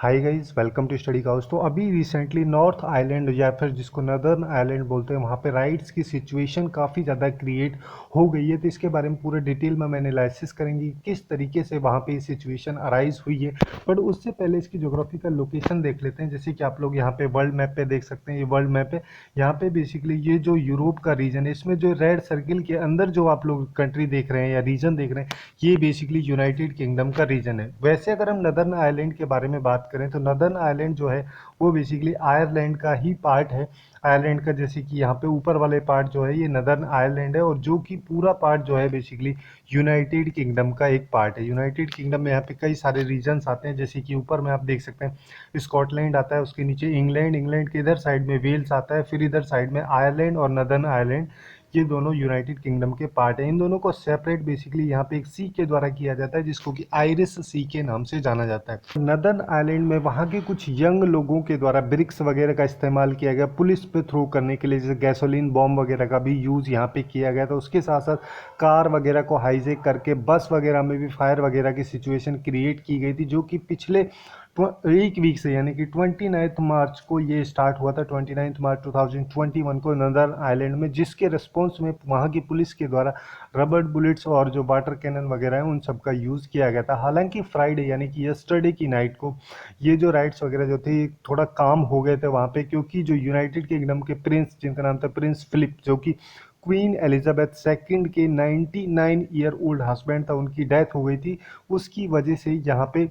Hi guys, welcome to study काउस। तो अभी रिसेंटली नॉर्थ आइलैंड या फिर जिसको नदर्न आइलैंड बोलते हैं, वहाँ पे राइट्स की सिचुएशन काफ़ी ज़्यादा क्रिएट हो गई है। तो इसके बारे में पूरे डिटेल में मैंने एनालिसिस करेंगे किस तरीके से वहाँ पे ये सिचुएशन अराइज हुई है। बट उससे पहले इसकी ज्योग्राफिकल लोकेशन देख लेते हैं। जैसे कि आप लोग यहाँ पे वर्ल्ड मैप पे देख सकते हैं, ये वर्ल्ड मैप है। यहाँ पे बेसिकली ये जो यूरोप का रीजन है, इसमें जो रेड सर्किल के अंदर जो आप लोग कंट्री देख रहे हैं या रीजन देख रहे हैं, ये बेसिकली यूनाइटेड किंगडम का रीजन है। वैसे अगर हम नदर्न आइलैंड के बारे में बात करें तो नदर्न आइलैंड जो है वो बेसिकली आयरलैंड का ही पार्ट है। आयरलैंड का जैसे कि यहाँ पे ऊपर वाले पार्ट जो है ये नदर्न आयरलैंड है, और जो कि पूरा पार्ट जो है बेसिकली यूनाइटेड किंगडम का एक पार्ट है। यूनाइटेड किंगडम में यहाँ पे कई सारे रीजन्स आते हैं, जैसे कि ऊपर में आप देख सकते हैं स्कॉटलैंड आता है, उसके नीचे इंग्लैंड, इंग्लैंड के इधर साइड में वेल्स आता है, फिर इधर साइड में आयरलैंड और नदर्न आयरलैंड, ये दोनों यूनाइटेड किंगडम के पार्ट हैं। इन दोनों को सेपरेट बेसिकली यहाँ पे एक सी के द्वारा किया जाता है, जिसको कि आयरिश सी के नाम से जाना जाता है। नदर्न आइलैंड में वहाँ के कुछ यंग लोगों के द्वारा ब्रिक्स वगैरह का इस्तेमाल किया गया पुलिस पे थ्रो करने के लिए, जैसे गैसोलीन बॉम्ब वगैरह का भी यूज़ यहाँ पे किया गया था। उसके साथ साथ कार वगैरह को हाईजैक करके बस वगैरह में भी फायर वगैरह की सिचुएशन क्रिएट की गई थी, जो कि पिछले एक वीक से यानी कि 29 मार्च को ये स्टार्ट हुआ था, 29 मार्च 2021 को नदर्न आइलैंड में, जिसके रिस्पॉन्स में वहाँ की पुलिस के द्वारा रबर बुलेट्स और जो वाटर कैनन वगैरह है उन सब का यूज़ किया गया था। हालांकि फ्राइडे यानी कि यस्टरडे की नाइट को ये जो राइट्स वगैरह जो थे थोड़ा काम हो गए थे वहाँ पे, क्योंकि जो यूनाइटेड किंगडम के प्रिंस जिनका नाम था प्रिंस फिलिप, जो कि क्वीन एलिजाबेथ सेकंड के 99 ईयर ओल्ड हस्बैंड था, उनकी डेथ हो गई थी। उसकी वजह से यहाँ पे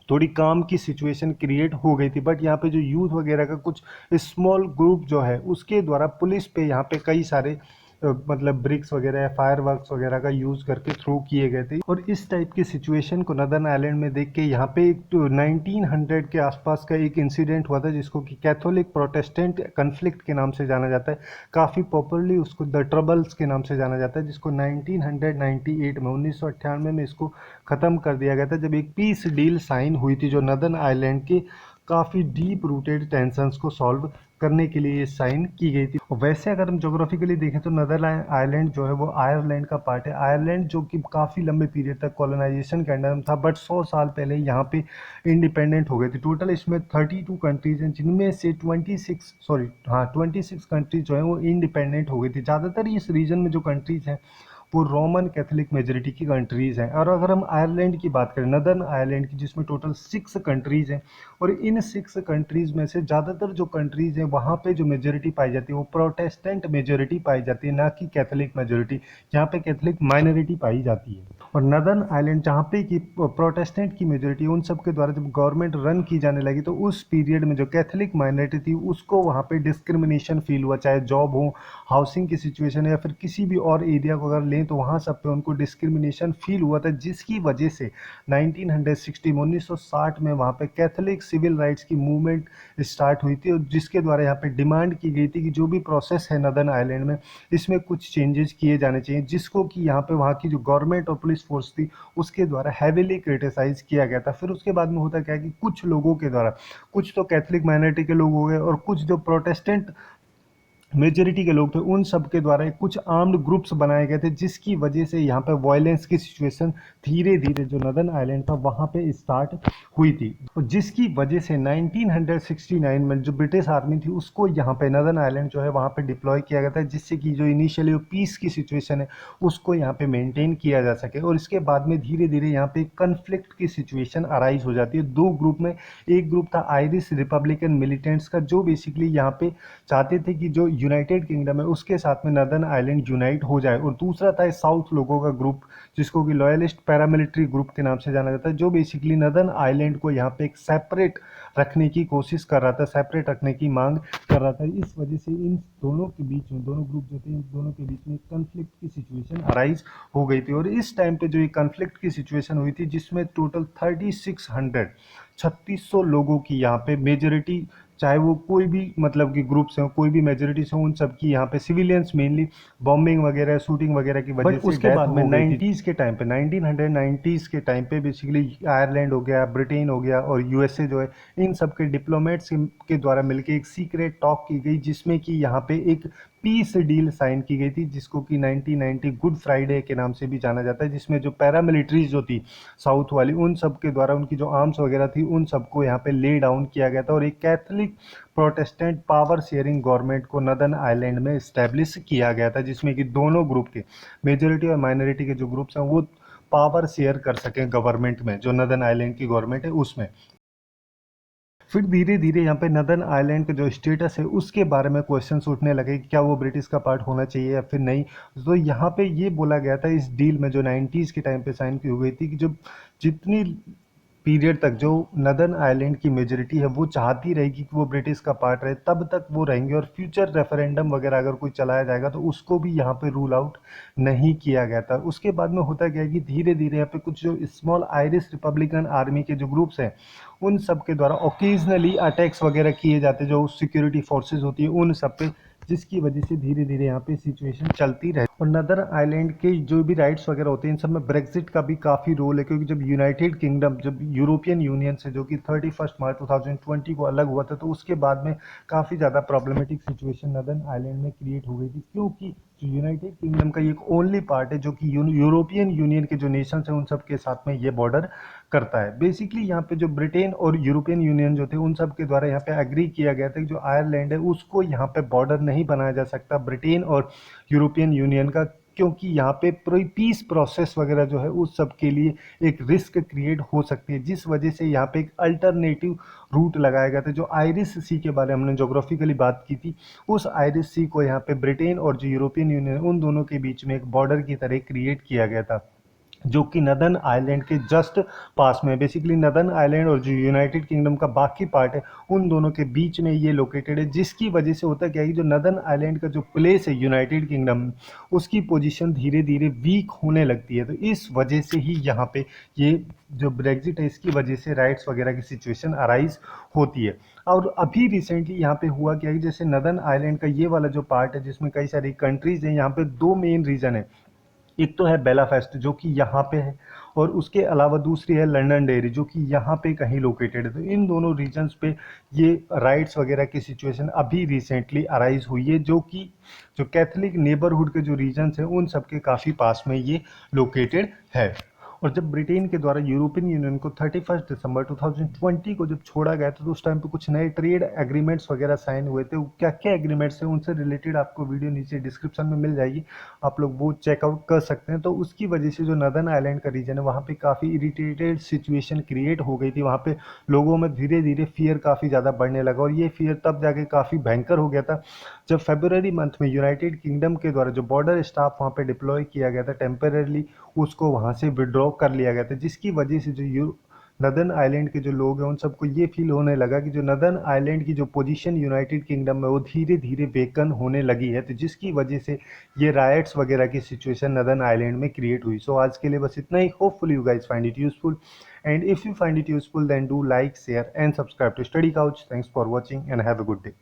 थोड़ी काम की सिचुएशन क्रिएट हो गई थी। बट यहाँ पे जो यूथ वगैरह का कुछ स्मॉल ग्रुप जो है उसके द्वारा पुलिस पे यहाँ पे कई सारे मतलब ब्रिक्स वगैरह या फायर वर्क्स वगैरह का यूज़ करके थ्रो किए गए थे। और इस टाइप की सिचुएशन को नदर्न आइलैंड में देख के यहाँ पे एक 1900 के आसपास का एक इंसिडेंट हुआ था, जिसको कि कैथोलिक प्रोटेस्टेंट कन्फ्लिक्ट के नाम से जाना जाता है। काफ़ी पॉपुलरली उसको द ट्रबल्स के नाम से जाना जाता है, जिसको 1998 में 1998 में इसको ख़त्म कर दिया गया था, जब एक पीस डील साइन हुई थी, जो नदर्न आइलैंड के काफ़ी डीप रूटेड टेंशंस को सॉल्व करने के लिए ये साइन की गई थी। और वैसे अगर हम जोग्राफिकली देखें तो नदर्न आइलैंड जो है वो आयरलैंड का पार्ट है। आयरलैंड जो कि काफ़ी लंबे पीरियड तक कॉलोनाइजेशन के अंडर में था, बट 100 साल पहले यहाँ पे इंडिपेंडेंट हो गए थे। टोटल इसमें 32 कंट्रीज हैं, जिनमें से 26 कंट्रीज जो है वो इंडिपेंडेंट हो गई थी। ज़्यादातर इस रीजन में जो कंट्रीज हैं वो रोमन कैथोलिक मेजोरिटी की कंट्रीज़ हैं। और अगर हम आयरलैंड की बात करें, नदर्न आयरलैंड की, जिसमें टोटल 6 कंट्रीज़ हैं, और इन 6 कंट्रीज़ में से ज़्यादातर जो कंट्रीज़ हैं वहाँ पे जो मेजोरिटी पाई जाती है वो प्रोटेस्टेंट मेजोरिटी पाई जाती है, ना कि कैथोलिक मेजोरिटी। यहाँ पे कैथोलिक माइनॉरिटी पाई जाती है। और नदर्न आइलैंड जहाँ पे की प्रोटेस्टेंट की मेजोरिटी, उन सब के द्वारा जब गवर्नमेंट रन की जाने लगी तो उस पीरियड में जो कैथोलिक माइनॉरिटी थी उसको वहाँ पे डिस्क्रिमिनेशन फील हुआ, चाहे जॉब हो, हाउसिंग की सिचुएशन है, या फिर किसी भी और एरिया को अगर लें तो वहाँ सब पे उनको डिस्क्रिमिनेशन फील हुआ था, जिसकी वजह से 1960 में वहाँ पे कैथोलिक सिविल राइट्स की मूवमेंट स्टार्ट हुई थी, और जिसके द्वारा यहाँ पे डिमांड की गई थी कि जो भी प्रोसेस है नदर्न आइलैंड में, इसमें कुछ चेंजेस किए जाने चाहिए, जिसको कि यहाँ पे वहाँ की जो गवर्नमेंट और पुलिस फोर्स थी उसके द्वारा हैविली क्रिटिसाइज किया गया था। फिर उसके बाद में होता क्या है कि कुछ लोगों के द्वारा, कुछ तो कैथोलिक माइनॉरिटी के लोग हो गए और कुछ जो प्रोटेस्टेंट मेजोरिटी के लोग थे, उन सब के द्वारा कुछ आर्म्ड ग्रुप्स बनाए गए थे, जिसकी वजह से यहाँ पे वायलेंस की सिचुएशन धीरे धीरे जो नदर्न आइलैंड था वहाँ पे स्टार्ट हुई थी, और जिसकी वजह से 1969 में जो ब्रिटिश आर्मी थी उसको यहाँ पे नदर्न आइलैंड जो है वहाँ पे डिप्लॉय किया गया था, जिससे कि जो इनिशियली पीस की सिचुएशन है उसको यहाँ पे मेंटेन किया जा सके। और इसके बाद में धीरे धीरे यहाँ पे कन्फ्लिक्ट की सिचुएशन अराइज हो जाती है दो ग्रुप में। एक ग्रुप था आयरिश रिपब्लिकन मिलिटेंट्स का, जो बेसिकली यहाँ पे चाहते थे कि जो यूनाइटेड किंगडम है उसके साथ में नदर्न आइलैंड यूनाइट हो जाए, और दूसरा था साउथ लोगों का ग्रुप, जिसको कि लॉयलिस्ट पैरामिलिट्री ग्रुप के नाम से जाना जाता है, जो बेसिकली नदर्न आइलैंड को यहाँ पे एक सेपरेट रखने की कोशिश कर रहा था, सेपरेट रखने की मांग कर रहा था। इस वजह से इन दोनों के बीच में, दोनों ग्रुप जो थे इन दोनों के बीच में कन्फ्लिक्ट की सिचुएशन अराइज हो गई थी। और इस टाइम पे जो ये कन्फ्लिक्ट की सिचुएशन हुई थी, जिसमें टोटल 3600 लोगों की यहाँ पे मेजोरिटी, चाहे वो कोई भी मतलब कि ग्रुप्स हैं, कोई भी मेजोरिटीज हो, उन सब की यहाँ पे सिविलियंस मेनली बॉम्बिंग वगैरह शूटिंग वगैरह की वजह से उसके बाद में 90s के टाइम पे 1990s के टाइम पे बेसिकली आयरलैंड हो गया, ब्रिटेन हो गया और यूएसए जो है, इन सब के डिप्लोमेट्स के द्वारा मिलकर एक सीक्रेट टॉक की गई, जिसमें कि यहाँ पे एक पीस डील साइन की गई थी, जिसको कि 1990 गुड फ्राइडे के नाम से भी जाना जाता है, जिसमें जो पैरामिलिट्रीज जो थी साउथ वाली, उन सब के द्वारा उनकी जो आर्म्स वगैरह थी उन सबको यहाँ पे ले डाउन किया गया था, और एक Catholic Protestant power sharing government को नदर्न आइलैंड में इस्टेब्लिश किया गया था, जिसमें कि दोनों ग्रुप के, मेजोरिटी और माइनॉरिटी के जो ग्रुप्स हैं वो पावर शेयर कर सकें गवर्नमेंट में, जो नदर्न आइलैंड की गवर्नमेंट है उसमें। फिर धीरे धीरे यहाँ पे नदर्न आइलैंड का जो स्टेटस है उसके बारे में क्वेश्चंस उठने लगे कि क्या वो ब्रिटिश का पार्ट होना चाहिए या फिर नहीं। तो यहाँ पे ये बोला गया था इस डील में, जो 90s के टाइम पे साइन की हुई थी, कि जब जितनी पीरियड तक जो नदर्न आइलैंड की मेजोरिटी है वो चाहती रहेगी कि वो ब्रिटिश का पार्ट रहे, तब तक वो रहेंगे, और फ्यूचर रेफरेंडम वगैरह अगर कोई चलाया जाएगा तो उसको भी यहाँ पे रूल आउट नहीं किया गया था। उसके बाद में होता गया कि धीरे धीरे यहाँ पे कुछ जो स्मॉल आयरिश रिपब्लिकन आर्मी के जो ग्रुप्स हैं उन सब के द्वारा ओकेजनली अटैक्स वगैरह किए जाते, जो सिक्योरिटी फोर्सेज होती है उन सब पे, जिसकी वजह से धीरे धीरे यहाँ पे सिचुएशन चलती रहे। और नदर आइलैंड के जो भी राइट्स वगैरह होते हैं इन सब में ब्रेक्जिट का भी काफ़ी रोल है, क्योंकि जब यूनाइटेड किंगडम जब यूरोपियन यूनियन से, जो कि 31 मार्च 2020 को अलग हुआ था, तो उसके बाद में काफ़ी ज़्यादा प्रॉब्लमेटिक सिचुएशन नदर्न आइलैंड में क्रिएट हो गई थी, क्योंकि जो यूनाइटेड किंगडम का एक ओनली पार्ट है जो कि यूरोपियन यूनियन के जो नेशंस हैं उन सब के साथ में ये बॉर्डर करता है। बेसिकली यहाँ पे जो ब्रिटेन और यूरोपियन यूनियन जो थे उन सब के द्वारा यहाँ पे एग्री किया गया था कि जो आयरलैंड है उसको यहाँ पे बॉर्डर नहीं बनाया जा सकता ब्रिटेन और यूरोपियन यूनियन का, क्योंकि यहाँ पे पीस प्रोसेस वगैरह जो है उस सब के लिए एक रिस्क क्रिएट हो सकती है, जिस वजह से यहाँ पे एक अल्टरनेटिव रूट लगाया गया था। जो आयरिश सी के बारे में हमने जोग्राफिकली बात की थी, उस आयरिश सी को यहाँ पे ब्रिटेन और जो यूरोपियन यूनियन उन दोनों के बीच में एक बॉर्डर की तरह क्रिएट किया गया था, जो कि नदर्न आइलैंड के जस्ट पास में। बेसिकली नदर्न आइलैंड और जो यूनाइटेड किंगडम का बाकी पार्ट है उन दोनों के बीच में ये लोकेटेड है, जिसकी वजह से होता क्या है कि जो नदर्न आइलैंड का जो प्लेस है यूनाइटेड किंगडम में, उसकी पोजीशन धीरे धीरे वीक होने लगती है। तो इस वजह से ही यहाँ पे ये जो ब्रेग्जिट है इसकी वजह से राइट्स वगैरह की सिचुएशन अराइज होती है। और अभी रिसेंटली यहाँ पे हुआ क्या है कि जैसे नदर्न आइलैंड का ये वाला जो पार्ट है जिसमें कई सारी कंट्रीज हैं, यहाँ पे दो मेन रीजन है। एक तो है बेलाफेस्ट जो कि यहाँ पे है, और उसके अलावा दूसरी है लंदनडेरी जो कि यहाँ पे कहीं लोकेटेड है। तो इन दोनों रीजन्स पे ये राइट्स वगैरह की सिचुएशन अभी रिसेंटली अराइज हुई है, जो कि जो कैथलिक नेबरहुड के जो रीजन्स हैं उन सब के काफ़ी पास में ये लोकेटेड है। और जब ब्रिटेन के द्वारा यूरोपियन यूनियन को 31 दिसंबर 2020 को जब छोड़ा गया था, तो उस टाइम पे कुछ नए ट्रेड एग्रीमेंट्स वगैरह साइन हुए थे। क्या क्या एग्रीमेंट्स हैं उनसे रिलेटेड आपको वीडियो नीचे डिस्क्रिप्शन में मिल जाएगी, आप लोग वो चेकआउट कर सकते हैं। तो उसकी वजह से जो नदर्न आइलैंड का रीजन है वहाँ पे काफ़ी इरिटेटेड सिचुएशन क्रिएट हो गई थी। वहाँ पे लोगों में धीरे धीरे फियर काफ़ी ज़्यादा बढ़ने लगा, और ये फियर तब जाके काफ़ी भयंकर हो गया था जब फरवरी मंथ में यूनाइटेड किंगडम के द्वारा जो बॉर्डर स्टाफ वहाँ पे डिप्लॉय किया गया था टेम्परेरली, उसको वहाँ से विड्रॉ कर लिया गया था, जिसकी वजह से जो नदर्न आइलैंड के जो लोग हैं उन सबको ये फील होने लगा कि जो नदर्न आइलैंड की जो पोजीशन यूनाइटेड किंगडम में वो धीरे धीरे वेकन होने लगी है। तो जिसकी वजह से ये राइट्स वगैरह की सिचुएशन नदर्न आइलैंड में क्रिएट हुई। सो आज के लिए बस इतना ही। Hopefully you guys find it useful, and if you find it useful then do like share and subscribe to study couch. Thanks for watching and have a good day.